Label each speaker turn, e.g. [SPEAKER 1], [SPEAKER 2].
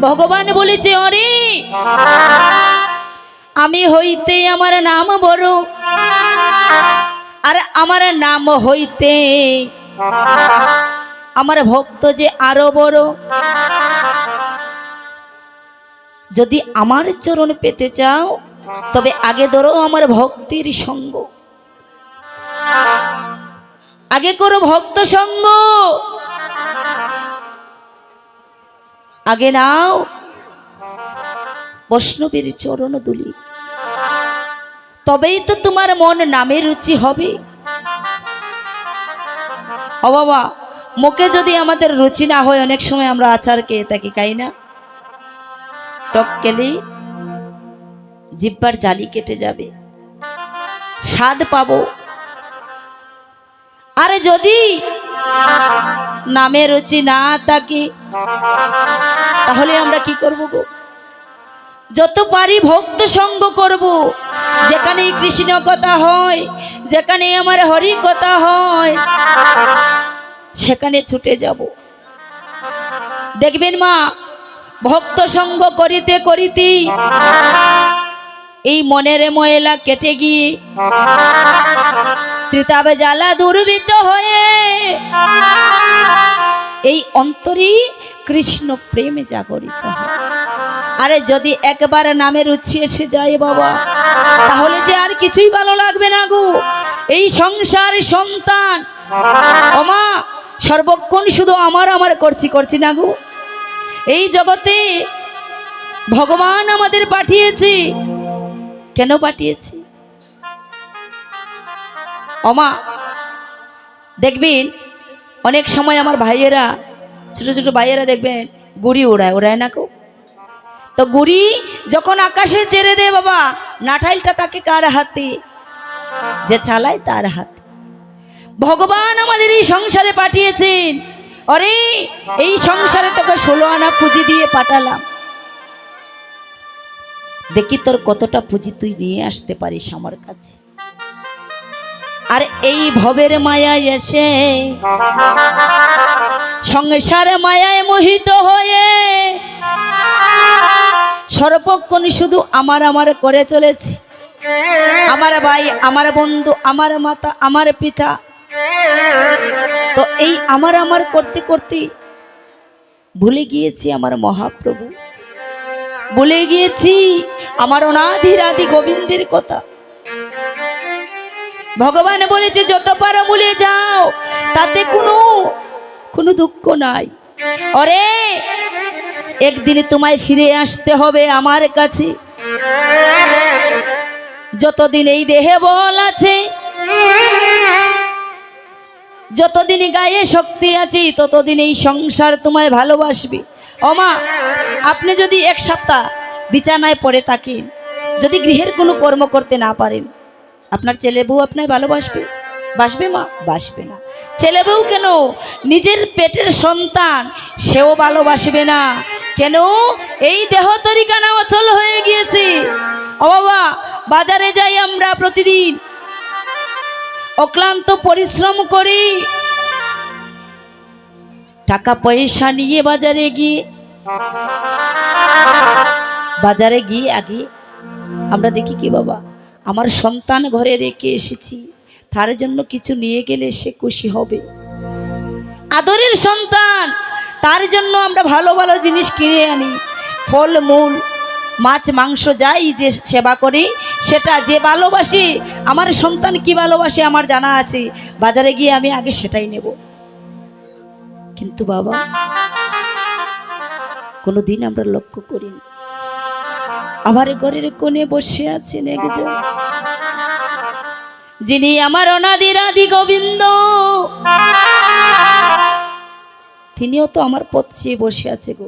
[SPEAKER 1] ভগবান বলেছে অরে আমি হইতে আমার নাম বড়, আর আমার নাম হইতে আমার ভক্ত যে আরো বড়। যদি আমার চরণ পেতে চাও তবে আগে ধরো আমার ভক্তির সঙ্গ, আগে করো ভক্ত সঙ্গ, আগে নাও বৈষ্ণবের চরণ দুলি, তবেই তো তোমার মন নামে রুচি হবে। ও বাবা, মুখে যদি আমাদের রুচি না হয়, অনেক সময় আমরা আচার খেয়ে থাকি, খাই না? টক খেলে জিহ্বার জালি কেটে যাবে, স্বাদ পাবো। আরে যদি নামে রুচি না থাকে তাহলে আমরা কি করব গো? যত পারি ভক্ত সঙ্গ করব, যেখানে কৃষ্ণ কথা হয়, যেখানে আমার হরি কথা হয়, সেখানে ছুটে যাব। দেখবেন মা, ভক্ত সঙ্গ করিতে করিতে এই মনের ময়লা কেটে গিয়ে ত্রিতাবে জ্বালা দুর্বৃত হয়ে এই অন্তরী কৃষ্ণ প্রেমে জাগরিত হয়। আরে যদি একবার নামে রুচি এসে যায় বাবা, তাহলে যে আর কিছুই ভালো লাগবে না গো। এই সংসার সন্তান ওমা সর্বক্ষণ শুধু আমার আমার করছি না গো। এই জগতে ভগবান আমাদের পাঠিয়েছে, কেন পাঠিয়েছে? ওমা দেখবেন অনেক সময় আমার ভাইয়েরা, ছোট ছোট ভাইয়েরা দেখবেন গুড়ি ওড়ায় না গো। তো গুড়ি যখন আকাশে ছেড়ে দেয় বাবা, নাঠাইলটা তাকে কার হাতে? যে চালায় তার হাতে। ভগবান আমাদের এই সংসারে পাঠিয়েছেন, আরে এই সংসারে তোকে 16 আনা পুঁজি দিয়ে পাঠালাম, দেখি তোর কতটা পুঁজি তুই নিয়ে আসতে পারিস আমার কাছে। আর এই ভবের মায়ায় এসে সংসার মায়ায় মোহিত হয়ে সর্বক্ষণ শুধু আমার আমার করে চলেছি। আমার ভাই, আমার বন্ধু, আমার মাতা, আমার পিতা। তো এই আমার আমার করতে করতে ভুলে গিয়েছি আমার মহাপ্রভু, ভুলে গিয়েছি আমার অনাদিরাদি গোবিন্দের কথা। ভগবান বলেছে যত পারো ভুলে যাও, তাতে কোনো দুঃখ নাই। ওরে একদিন তোমায় ফিরে আসতে হবে আমার কাছে। যতদিন এই দেহে বল আছে, যতদিন গায়ে শক্তি আছে, ততদিন এই সংসার তোমায় ভালোবাসবে। ওমা আপনি যদি এক সপ্তাহ বিছানায় পড়ে থাকেন, যদি গৃহের কোনো কর্ম করতে না পারেন, আপনার ছেলে বউ আপনায় ভালোবাসবে? বাসবে মা? বাসবে না। ছেলে বউ কেন, নিজের পেটের সন্তান সেও ভালোবাসবে না। কেন? এই দেহ তরিকানা অচল হয়ে গিয়েছে। ও বাবা, বাজারে যাই আমরা প্রতিদিন, অক্লান্ত পরিশ্রম করি, টাকা পয়সা নিয়ে বাজারে গিয়ে আগে আমরা দেখি কি বাবা, আমার সন্তান ঘরে রেখে এসেছি, তার জন্য কিছু নিয়ে গেলে সে খুশি হবে। আদরের সন্তান, তার জন্য আমরা ভালো ভালো জিনিস কিনে আনি, ফল মূল মাছ মাংস যাই যে সেবা করি, সেটা যে ভালোবাসি, আমার সন্তান কি ভালোবাসে আমার জানা আছে, বাজারে গিয়ে আমি আগে সেটাই নেব। কিন্তু বাবা কোনোদিন আমরা লক্ষ্য করিনি আমার ঘরের কোণে বসে আছেন একজন, যিনি আমার অনাদিরাদি গোবিন্দ, তিনিও তো আমার পথ চেয়ে বসে আছে গো।